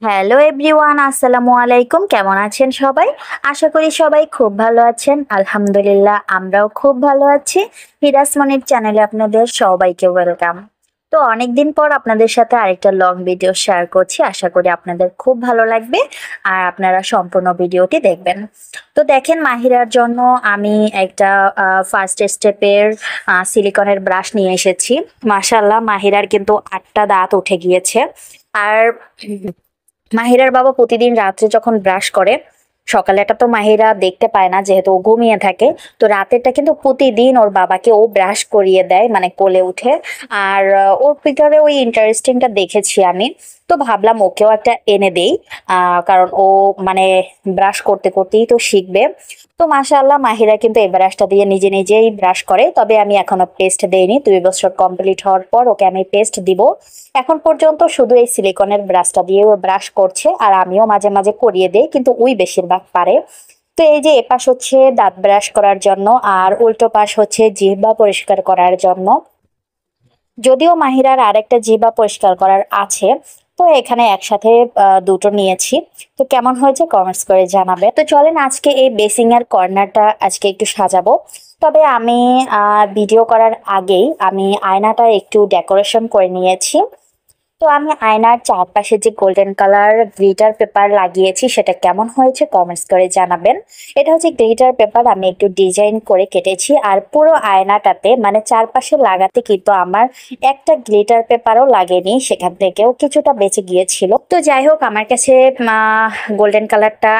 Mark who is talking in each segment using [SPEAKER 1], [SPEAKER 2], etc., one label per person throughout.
[SPEAKER 1] Hello everyone, আসসালামু আলাইকুম। কেমন আছেন সবাই? আশা করি সবাই খুব ভালো আছেন। আলহামদুলিল্লাহ, আমরাও খুব ভালো আছি। হিরাস মনির চ্যানেলে আপনাদের সবাইকে ওয়েলকাম। তো অনেকদিন পর আপনাদের সাথে আরেকটা লং ভিডিও শেয়ার করছি। আশা করি আপনাদের খুব ভালো লাগবে আর আপনারা সম্পূর্ণ ভিডিওটি দেখবেন। তো দেখেন, মাহিরার জন্য আমি একটা ফার্স্ট স্টেপের সিলিকনের ব্রাশ নিয়ে এসেছি। মাশাআল্লাহ, মাহিরার কিন্তু 8টা দাঁত উঠে গিয়েছে। আর মাহিরার বাবা প্রতিদিন রাত্রে যখন ব্রাশ করে, সকালেটা তো মাহিরা দেখতে পায় না যেহেতু ও ঘুমিয়ে থাকে, তো রাতেরটা কিন্তু প্রতিদিন ওর বাবাকে ও ব্রাশ করিয়ে দেয়, মানে কোলে উঠে। আর ওর ভিতরে ওই ইন্টারেস্টিংটা দেখেছি আমি, তো ভাবলাম ওকেও একটা এনে দেই। কারণ ও মানে ব্রাশ করতে করতেই তো শিখবে। তো মাশাআল্লাহ, মাহিরা কিন্তু এই ব্রাশটা দিয়ে নিজে নিজেই ব্রাশ করে, তবে আমি এখনো পেস্ট দেইনি। 2 বছর কমপ্লিট হওয়ার পর ওকে আমি পেস্ট দিব। এখন পর্যন্ত শুধু এই সিলিকনের ব্রাশটা দিয়ে ও ব্রাশ করছে, আর আমিও মাঝে মাঝে করিয়ে দেই, কিন্তু ওই বেশিরভাগ পারে। তো এই যে এপাশ হচ্ছে দাঁত ব্রাশ করার জন্য, আর উল্টো পাশ হচ্ছে জিহ্বা পরিষ্কার করার জন্য। যদিও মাহিরার আরেকটা জিহ্বা পরিষ্কার করার আছে, তো এখানে একসাথে দুটো নিয়েছি। তো কেমন হয়েছে কমেন্টস করে জানাবে। তো চলেন আজকে এই বেসিং এর কর্নারটা আজকে একটু সাজাবো। তবে আমি ভিডিও করার আগেই আমি আয়নাটা একটু ডেকোরেশন করে নিয়েছি। তো আমি আয়নার চারপাশে যে গোল্ডেন কালার গ্লিটার পেপার লাগিয়েছি সেটা কেমন হয়েছে কমেন্টস করে জানাবেন। এটা হচ্ছে গ্লিটার পেপার, আমি একটু ডিজাইন করে কেটেছি। আর পুরো আয়নাটাতে মানে চারপাশে লাগাতে কিন্তু আমার একটা গ্লিটার পেপারও লাগেনি, সেখান থেকেও কিছুটা বেঁচে গিয়েছিল। তো যাই হোক, আমার কাছে গোল্ডেন কালারটা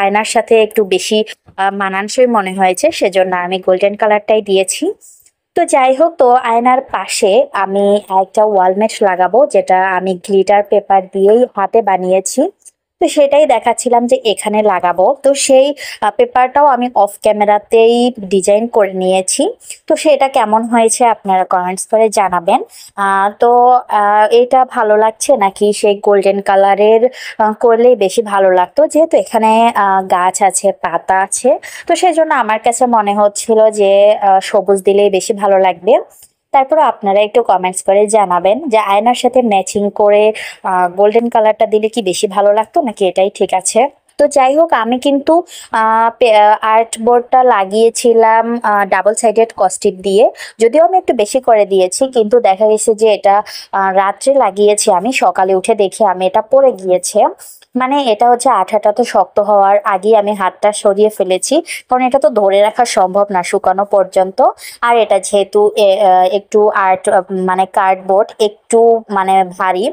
[SPEAKER 1] আয়নার সাথে একটু বেশি মানানসই মনে হয়েছে, সেজন্য আমি গোল্ডেন কালারটাই দিয়েছি। তো যাই হোক, তো আয়নার পাশে আমি একটা ওয়ালমেট লাগাবো, যেটা আমি গ্লিটার পেপার দিয়েই হাতে বানিয়েছি। তো সেটাই দেখাচ্ছিলাম যে এখানে লাগাবো। তো সেই পেপারটাও আমি অফ ক্যামেরাতেই ডিজাইন করে নিয়েছি। তো সেটা কেমন হয়েছে আপনারা কমেন্টস করে জানাবেন। তো এটা ভালো লাগছে নাকি সেই গোল্ডেন কালারের করলেই বেশি ভালো লাগতো, যেহেতু এখানে গাছ আছে, পাতা আছে। তো সেজন্য আমার কাছে মনে হচ্ছিল যে সবুজ দিলেই বেশি ভালো লাগবে। তারপরে আপনারা একটু কমেন্টস করে জানাবেন যে আয়নার সাথে ম্যাচিং করে গোল্ডেন কালারটা দিলে কি বেশি ভালো লাগতো নাকি এটাই ঠিক আছে। তো যাই হোক, আমি কিন্তু আর্ট বোর্ডটা লাগিয়েছিলাম ডাবল সাইডেড কস্টিপ দিয়ে। যদিও আমি একটু বেশি করে দিয়েছি, কিন্তু দেখা গেছে যে এটা রাত্রে লাগিয়েছি, আমি সকালে উঠে দেখি আমি এটা পড়ে গিয়েছে। মানে এটা হচ্ছে আঠাটা তো শক্ত হওয়ার আগেই আমি হাতটা সরিয়ে ফেলেছি, কারণ এটা তো ধরে রাখা সম্ভব না শুকানো পর্যন্ত। আর এটা যেহেতু একটু আর্ট মানে কার্ডবোর্ড একটু মানে ভারী,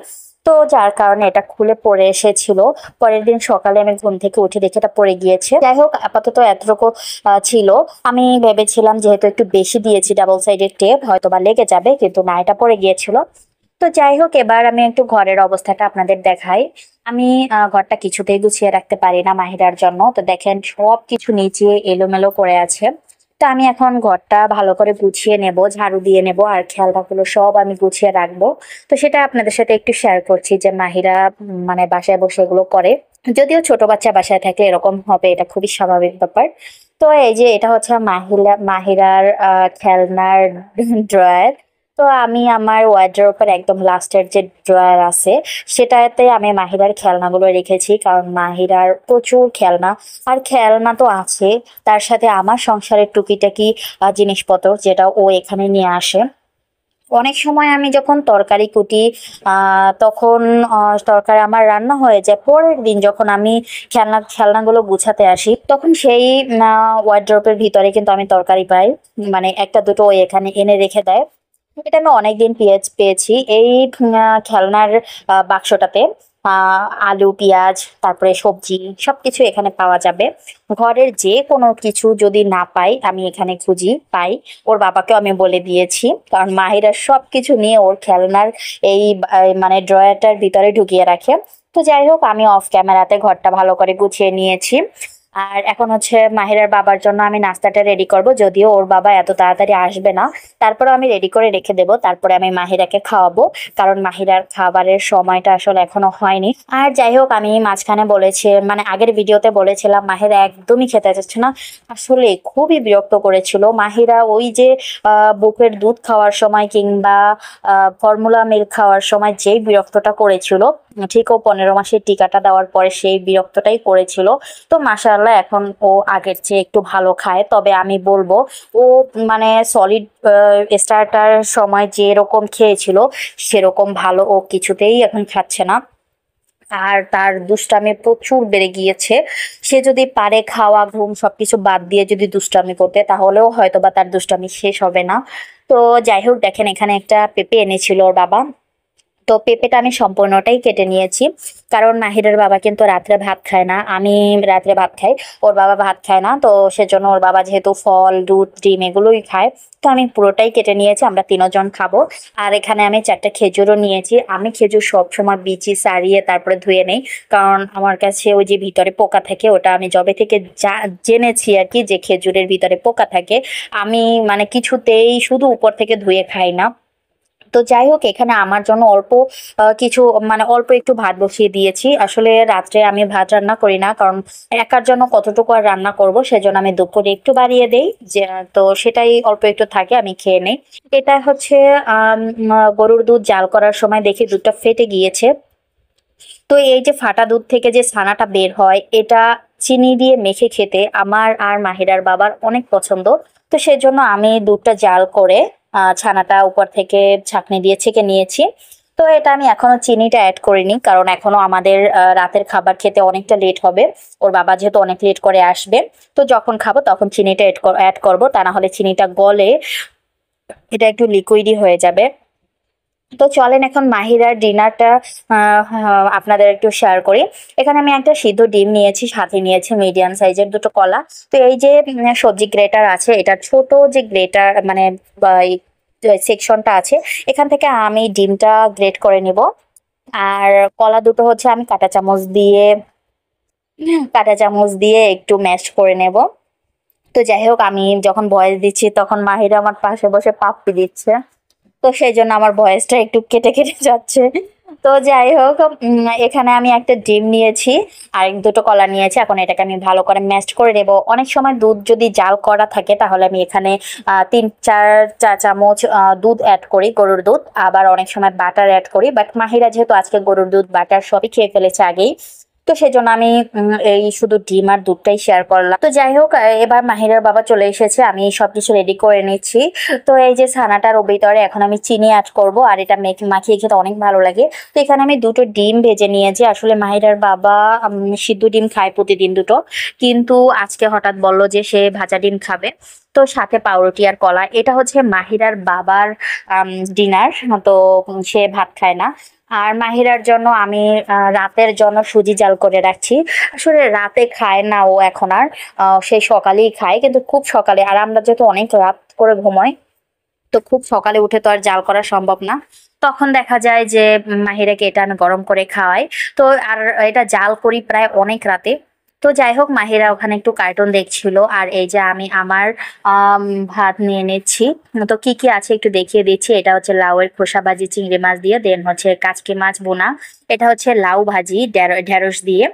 [SPEAKER 1] তো যার কারণে এটা খুলে পড়ে এসেছিল। পরের দিন সকালে আমি ঘুম থেকে উঠে দেখে এটা পড়ে গিয়েছে। যাই হোক, আপাতত এতটুকু ছিল। আমি ভেবেছিলাম যেহেতু একটু বেশি দিয়েছি ডাবল সাইডের টেপ, হয়তো বা লেগে যাবে, কিন্তু না, এটা পড়ে গিয়েছিল। তো যাই হোক, এবার আমি একটু ঘরের অবস্থাটা আপনাদের দেখাই। আমি ঘরটা কিছুতেই গুছিয়ে রাখতে পারি না মাহিরার জন্য। তো দেখেন, সব কিছু নিচে এলোমেলো করে আছে। তো আমি এখন ঘরটা ভালো করে গুছিয়ে নেব, ঝাড়ু দিয়ে নেব, আর খেলনাগুলো সব আমি গুছিয়ে রাখবো। তো সেটা আপনাদের সাথে একটু শেয়ার করছি যে মাহিরা মানে বাসায় বসে এগুলো করে। যদিও ছোট বাচ্চা বাসায় থাকলে এরকম হবে, এটা খুবই স্বাভাবিক ব্যাপার। তো এই যে এটা হচ্ছে মাহিরার খেলনার ড্রয়ার। তো আমি আমার ওয়ার্ড্রোবের একদম লাস্টের যে ড্রয়ার আছে সেটাতে আমি মাহিরার খেলনাগুলো রেখেছি, কারণ মাহিরার প্রচুর খেলনা। আর খেলনা তো আছে, তার সাথে আমার সংসারের টুকিটাকি জিনিসপত্র যেটা ও এখানে নিয়ে আসে। অনেক সময় আমি যখন তরকারি কুটি তখন তরকারি আমার রান্না হয়ে যায়, পরের দিন যখন আমি খেলনাগুলো গুছাতে আসি তখন সেই ওয়ার্ড্রোবের ভিতরে কিন্তু আমি তরকারি পাই, মানে একটা দুটো ও এখানে এনে রেখে দেয়। এটা আমি অনেকদিন পেয়েছি এই খেলনার বাক্সটাতে। আলু, পেঁয়াজ, তারপরে সবজি সবকিছু এখানে পাওয়া যাবে। ঘরের যে কোনো কিছু যদি না পাই আমি এখানে খুঁজি, পাই। ওর বাবাকেও আমি বলে দিয়েছি, কারণ মাহিরা সবকিছু নিয়ে ওর খেলনার এই মানে ড্রয়ারটার ভিতরে ঢুকিয়ে রাখে। তো যাই হোক, আমি অফ ক্যামেরাতে ঘরটা ভালো করে গুছিয়ে নিয়েছি। আর এখন হচ্ছে মাহিরার বাবার জন্য আমি নাস্তাটা রেডি করব, যদিও ওর বাবা এত তাড়াতাড়ি আসবে না। তারপরে আমি রেডি করে রেখে দেবো, তারপরে আমি মাহিরাকে খাওয়াবো, কারণ মাহিরার খাবারের সময়টা আসলে এখনো হয়নি। আর যাই হোক, আমি মাঝখানে বলেছি মানে আগের ভিডিওতে বলেছিলাম মাহিরা একদমই খেতে চাচ্ছে না। আসলে খুবই বিরক্ত করেছিল মাহিরা, ওই যে বুকের দুধ খাওয়ার সময় কিংবা ফর্মুলা মিল্ক খাওয়ার সময় যেই বিরক্তটা করেছিল, ঠিক ও 15 মাসের টিকাটা দেওয়ার পরে সেই বিরক্তটাই করেছিল। তো মাশাআল্লাহ এখন ও আগের চেয়ে একটু ভালো খায়, তবে আমি বলবো ও মানে সলিড স্টার্টার সময় যেরকম খেয়েছিল সেরকম ভালো ও কিছুতেই এখন খাচ্ছে না। আর তার দুষ্টামি প্রচুর বেড়ে গিয়েছে। সে যদি পারে খাওয়া ঘুম সবকিছু বাদ দিয়ে যদি দুষ্টামি করতে, তাহলেও হয়তো বা তার দুষ্টামি শেষ হবে না। তো যাই হোক, দেখেন এখানে একটা পেঁপে এনেছিল ওর বাবা। তো পেঁপেটা আমি সম্পূর্ণটাই কেটে নিয়েছি, কারণ মাহিরের বাবা কিন্তু রাত্রে ভাত খায় না, আমি রাত্রে ভাত খাই, ওর বাবা ভাত খায় না। তো সেজন্য ওর বাবা যেহেতু ফল দুধ ডিম এগুলোই খায়, তো আমি পুরোটাই কেটে নিয়েছি, আমরা তিনজন খাবো। আর এখানে আমি 4টা খেজুরও নিয়েছি। আমি খেজুর সবসময় বিচি ছাড়িয়ে তারপরে ধুয়ে নেই, কারণ আমার কাছে ওই যে ভিতরে পোকা থাকে, ওটা আমি জবে থেকে জেনেছি আর কি, যে খেজুরের ভিতরে পোকা থাকে। আমি মানে কিছুতেই শুধু উপর থেকে ধুয়ে খাই না। তো যাই হোক, এখানে আমার জন্য অল্প কিছু মানে অল্প একটু ভাত বসিয়ে দিয়েছি। আসলে রাত্রে আমি ভাত রান্না করি না, কারণ একার জন্য কতটুকু আর রান্না করব, সেজন্য আমি দুপুরে একটু বাড়িয়ে দেই, যে তো সেটাই অল্প একটু থাকে, আমি খেয়ে নেই। এটা হচ্ছে গরুর দুধ জাল করার সময় দেখি দুধটা ফেটে গিয়েছে। তো এই যে ফাটা দুধ থেকে যে ছানাটা বের হয়, এটা চিনি দিয়ে মেখে খেতে আমার আর মাহিরার বাবার অনেক পছন্দ। তো সেজন্য আমি দুধটা জাল করে ছানাটা উপর থেকে ছাঁকনি দিয়ে ছেঁকে নিয়েছি। তো এটা আমি এখনো চিনিটা অ্যাড করিনি, কারণ এখনো আমাদের রাতের খাবার খেতে অনেকটা লেট হবে। ওর বাবা যেহেতু অনেক লেট করে আসবে, তো যখন খাবো তখন চিনিটা অ্যাড করবো, তা না হলে চিনিটা গলে এটা একটু লিকুইডই হয়ে যাবে। তো চলেন এখন মাহিরার ডিনারটা আপনাদের একটু শেয়ার করি। এখানে আমি একটা সিদ্ধ ডিম নিয়েছি, সাথে নিয়েছি মিডিয়াম সাইজের দুটো কলা। তো এই যে সবজি গ্রেটার আছে, এটা ছোট যে গ্রেটার মানে সেকশনটা আছে, এখান থেকে আমি ডিমটা গ্রেট করে নিব। আর কলা দুটো হচ্ছে আমি কাঁটা চামচ দিয়ে একটু ম্যাশ করে নেব। তো যাই হোক, আমি যখন ভয়েস দিচ্ছি তখন মাহিরা আমার পাশে বসে পাপ্পি দিচ্ছে, তো সেই জন্য আমার ভয়েসটা একটু কেটে কেটে যাচ্ছে। তো যাই হোক, এখানে আমি একটা ডিম নিয়েছি আর দুটো কলা নিয়েছি। এখন এটাকে আমি ভালো করে ম্যাশ করে নেব। অনেক সময় দুধ যদি জাল করা থাকে তাহলে আমি এখানে 3-4 চা চামচ দুধ অ্যাড করি, গরুর দুধ। আবার অনেক সময় বাটার অ্যাড করি, বাট মাহিরা যেহেতু আজকে গরুর দুধ বাটার সবই খেয়ে ফেলেছে আগেই, তো সেজন্য আমি এই শুধু ডিম আর দুধটাই শেয়ার করলাম। তো যাই হোক, এবার মাহিরার বাবা চলে এসেছে, আমি সবকিছু রেডি করে নিচ্ছি। তো এই যে ছানাটার ভিতরে এখন আমি চিনি অ্যাড করব, আর এটা মাখিয়ে খেতে অনেক ভালো লাগে। তো এখানে আমি দুটো ডিম ভেজে নিয়েছি। আসলে মাহিরার বাবা সিদ্ধ ডিম খায় প্রতিদিন দুটো, কিন্তু আজকে হঠাৎ বলল যে সে ভাজা ডিম খাবে। তো সাথে পাউরুটি আর কলা, এটা হচ্ছে মাহিরার বাবার ডিনার। তো সে ভাত খায় না। আর মাহিরার জন্য আমি রাতের জন্য সুজি জাল করে রাখছি। আসলে রাতে খায় না ও এখন আর, সেই সকালেই খায়, কিন্তু খুব সকালে। আর আমরা যেহেতু অনেক রাত করে ঘুমাই, তো খুব সকালে উঠে তো আর জাল করা সম্ভব না। তখন দেখা যায় যে মাহিরাকে এটা আমি গরম করে খাওয়াই। তো আর এটা জাল করি প্রায় অনেক রাতে। তো যাই হোক, মাহিরা ওখানে একটু কার্টুন দেখছিল, আর এই যে আমি আমার আম, ভাত নিয়ে নিচ্ছি। তো কি কি আছে একটু দেখিয়ে দিচ্ছি। এটা হচ্ছে লাউয়ের খোসা ভাজি চিংড়ি মাছ দিয়ে, দেন হচ্ছে কাচকি মাছ বোনা। এটা হচ্ছে লাউ ভাজি ঢেঁড়স দিয়ে,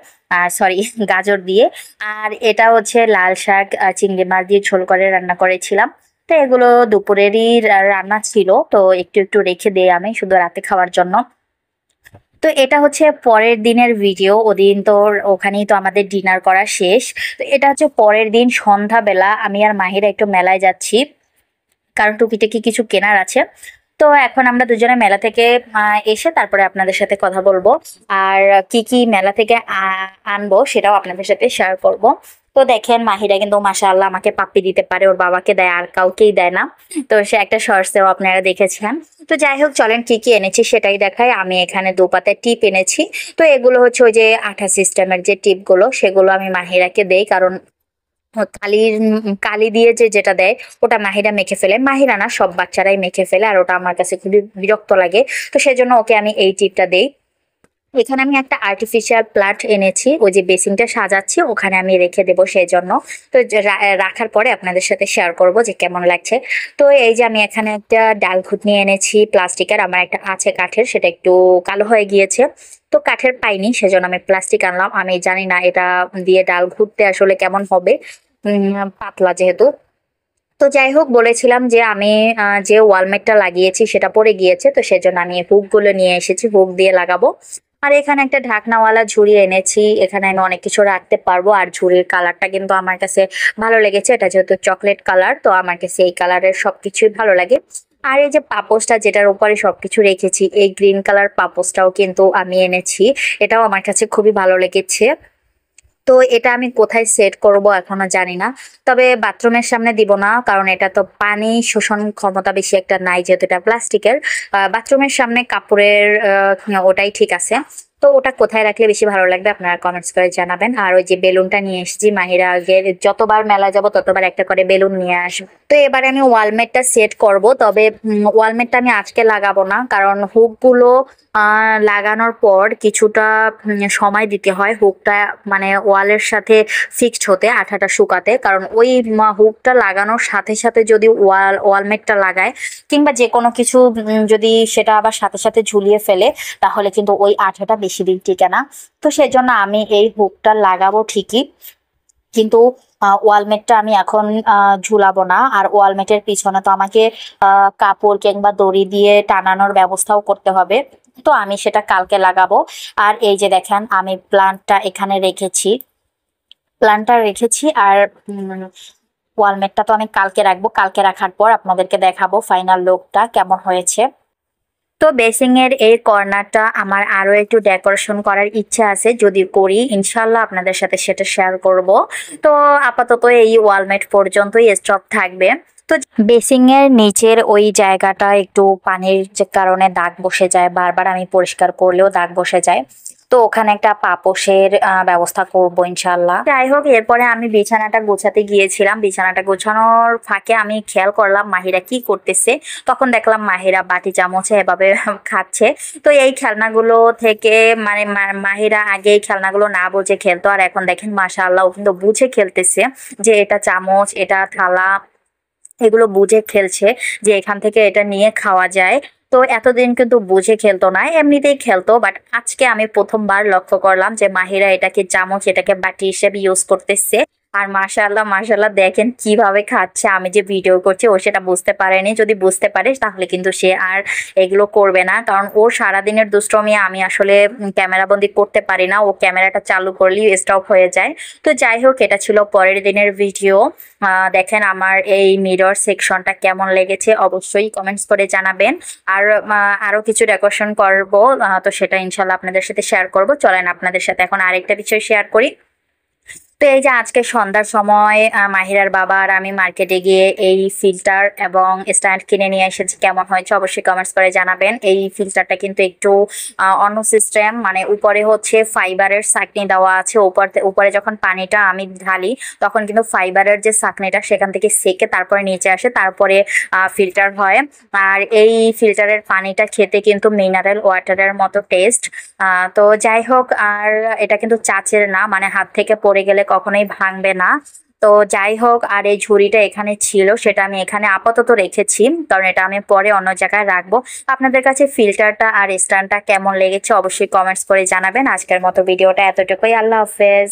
[SPEAKER 1] সরি গাজর দিয়ে। আর এটা হচ্ছে লাল শাক চিংড়ি মাছ দিয়ে ঝোল করে রান্না করেছিলাম। তো এগুলো দুপুরেরই রান্না ছিল, তো একটু একটু রেখে দেই আমি শুধু রাতে খাওয়ার জন্য। তো এটা হচ্ছে পরের দিনের ভিডিও। ওদিন তো ওখানেই তো আমাদের ডিনার করা শেষ। তো এটা হচ্ছে পরের দিন সন্ধ্যাবেলা, আমি আর মাহিরা একটু মেলায় যাচ্ছি, কারণ টুকিটাকি কিছু কেনার আছে। তো এখন আমরা দুজনে মেলা থেকে এসে তারপরে আপনাদের সাথে কথা বলবো। আর কি কি মেলা থেকে আনবো সেটাও আপনাদের সাথে শেয়ার করব। তো দেখেন, মাহিরা কিন্তু মাশাআল্লাহ আমাকে পাপ্পি দিতে পারে, ওর বাবাকে দেয়, আর কাউকেই দেয় না। তো সে একটা শর্টসেও আপনারা দেখেছেন। তো যাই হোক, চলেন কি কি এনেছি সেটাই দেখাই। আমি এখানে 2 পাতা টিপ এনেছি। তো এগুলো হচ্ছে ওই যে আঠা সিস্টেমের যে টিপগুলো, সেগুলো আমি মাহিরাকে দেই, কারণ কালি দিয়ে যেটা দেয় ওটা মাহিরা মেখে ফেলে। মাহিরা না, সব বাচ্চারাই মেখে ফেলে, আর ওটা আমার কাছে খুবই বিরক্ত লাগে। তো সেজন্য ওকে আমি এই টিপটা দেই। এখানে আমি একটা আর্টিফিশিয়াল প্লান্ট এনেছি, ওই যে বেসিনটা সাজাচ্ছি ওখানে আমি রেখে দেবো সেই জন্য। তো রাখার পরে আপনাদের সাথে শেয়ার করব যে কেমন লাগছে। তো এই যে আমি এখানে একটা ডাল ঘুটনি এনেছি প্লাস্টিকের, আমার একটা আছে কাঠের, সেটা একটু কালো হয়ে গিয়েছে। তো কাঠের পাইনি, সেজন্য আমি প্লাস্টিক আনলাম। আমি জানি না এটা দিয়ে ডাল ঘুটতে আসলে কেমন হবে, পাতলা যেহেতু। তো যাই হোক, বলেছিলাম যে আমি যে ওয়ালমেটটা লাগিয়েছি সেটা পড়ে গিয়েছে, তো সেজন্য আমি হুক গুলো নিয়ে এসেছি, হুক দিয়ে লাগাবো। আর এখানে একটা ঢাকনাওয়ালা ঝুড়ি এনেছি, এখানে আমি অনেক কিছু রাখতে পারবো। আর ঝুড়ির কালারটা কিন্তু আমার কাছে ভালো লেগেছে, এটা যেহেতু চকলেট কালার, তো আমার কাছে এই কালারের সবকিছুই ভালো লাগে। আর এই যে পাপোশটা যেটার উপরে সবকিছু রেখেছি, এই গ্রিন কালার পাপোশটাও কিন্তু আমি এনেছি, এটাও আমার কাছে খুবই ভালো লেগেছে। তো এটা আমি কোথায় সেট করব এখনো জানি না, তবে বাথরুমের সামনে দিব না, কারণ এটা তো পানি শোষণ ক্ষমতা বেশি একটা নাই, যেহেতু এটা প্লাস্টিকের। বাথরুমের সামনে কাপড়ের ওটাই ঠিক আছে। তো ওটা কোথায় রাখলে বেশি ভালো লাগবে আপনারা কমেন্টস করে জানাবেন। আর ওই যে বেলুনটা নিয়ে এসেছি, মাহিরা আগে যতবার মেলা যাব ততবার একটা করে বেলুন নিয়ে আসবে। তো এবারে আমি ওয়ালমেটটা সেট করব, তবে ওয়ালমেটটা আমি আজকে লাগাবো না, কারণ হুকগুলো লাগানোর পর কিছুটা সময় দিতে হয় হুকটা মানে ওয়ালের সাথে ফিক্সড হতে, আঠাটা শুকাতে। কারণ ওই হুকটা লাগানোর সাথে সাথে যদি ওয়ালমেটটা লাগায় কিংবা যে কোনো কিছু যদি সেটা আবার সাথে সাথে ঝুলিয়ে ফেলে, তাহলে কিন্তু ওই আঠাটা বেশি দিন টিকে না। তো সেজন্য আমি এই হুকটা লাগাবো ঠিকই, কিন্তু ওয়ালমেটটা আমি এখন ঝুলাবো না। আর ওয়ালমেটের পিছনে তো আমাকে কাপড় কিংবা দড়ি দিয়ে টানানোর ব্যবস্থাও করতে হবে, তো আমি সেটা কালকে লাগাবো। আর এই যে দেখেন আমি প্ল্যান্টটা রেখেছি আর ওয়ালমেটটা তো আমি কালকে রাখবো, কালকে রাখার পর আপনাদেরকে দেখাবো ফাইনাল লুকটা কেমন হয়েছে। তো বেসিং এর এই কর্নারটা আমার আরো একটু ডেকোরেশন করার ইচ্ছা আছে, যদি করি ইনশাল্লাহ আপনাদের সাথে সেটা শেয়ার করব। তো আপাতত এই ওয়ালমেট পর্যন্তই স্টপ থাকবে। তো বেসিং এর নিচের ওই জায়গাটা একটু পানির যে কারণে দাগ বসে যায়, বারবার আমি পরিষ্কার করলেও দাগ বসে যায়, তো ওখানে একটা পাপোশের ব্যবস্থা করব ইনশাল্লাহ। যাই হোক, এরপরে আমি বিছানাটা গোছাতে গিয়েছিলাম, বিছানাটা গোছানোর ফাঁকে আমি খেয়াল করলাম মাহিরা কি করতেছে। তখন দেখলাম মাহিরা বাটি চামচে এভাবে খাচ্ছে। তো এই খেলনাগুলো থেকে মানে মাহিরা আগে এই খেলনাগুলো না বুঝে খেলতো, আর এখন দেখেন মাশাআল্লাহ ও কিন্তু বুঝে খেলতেছে যে এটা চামচ, এটা থালা, এগুলো বুঝে খেলছে যে এখান থেকে এটা নিয়ে খাওয়া যায়। তো এতদিন কিন্তু বুঝে খেলতো না, এমনিতেই খেলতো, বাট আজকে আমি প্রথমবার লক্ষ্য করলাম যে মাহিরা এটাকে চামচ, এটাকে বাটি হিসেবে ইউজ করতেছে। আর মাশাআল্লাহ মাশাআল্লাহ দেখেন কিভাবে খাচ্ছে, আমি যে ভিডিও করছি ও সেটা বুঝতে পারেনি, যদি বুঝতে পারে তাহলে কিন্তু সে আর এগুলো করবে না, কারণ ওর সারাদিনের দুষ্টমি আমি আসলে ক্যামেরা বন্দি করতে পারি না, ও ক্যামেরাটা চালু করলেই স্টপ হয়ে যায়। তো যাই হোক, এটা ছিল পরের দিনের ভিডিও। দেখেন আমার এই মিরর সেকশনটা কেমন লেগেছে অবশ্যই কমেন্টস করে জানাবেন। আর আরো কিছু ডেকোরেশন করব, তো সেটা ইনশাল্লাহ আপনাদের সাথে শেয়ার করব। চলেন আপনাদের সাথে এখন আরেকটা বিষয় শেয়ার করি। তো এই যে আজকে সন্ধ্যার সময় মাহিরার বাবা আর আমি মার্কেটে গিয়ে এই ফিল্টার এবং স্ট্যান্ড কিনে নিয়ে এসেছি, কেমন হয়েছে অবশ্যই কমেন্টস করে জানাবেন। এই ফিল্টারটা কিন্তু একটু অন্য সিস্টেম, মানে উপরে হচ্ছে ফাইবারের সাকনি দেওয়া আছে, উপরে যখন পানিটা আমি ঢালি তখন কিন্তু ফাইবারের যে সাকনিটা সেখান থেকে সেকে তারপরে নিচে আসে, তারপরে ফিল্টার হয়। আর এই ফিল্টারের পানিটা খেতে কিন্তু মিনারেল ওয়াটারের মতো টেস্ট। তো যাই হোক, আর এটা কিন্তু চাচের না, মানে হাত থেকে পড়ে গেলে কখনোই ভাঙবে না। তো যাই হোক, আর এই ঝুড়িটা এখানে ছিল, সেটা আমি এখানে আপাতত রেখেছি, কারণ এটা আমি পরে অন্য জায়গায় রাখবো। আপনাদের কাছে ফিল্টারটা আর স্ট্যান্ডটা কেমন লেগেছে অবশ্যই কমেন্টস করে জানাবেন। আজকের মতো ভিডিওটা এতটুকুই, আল্লাহ হাফেজ।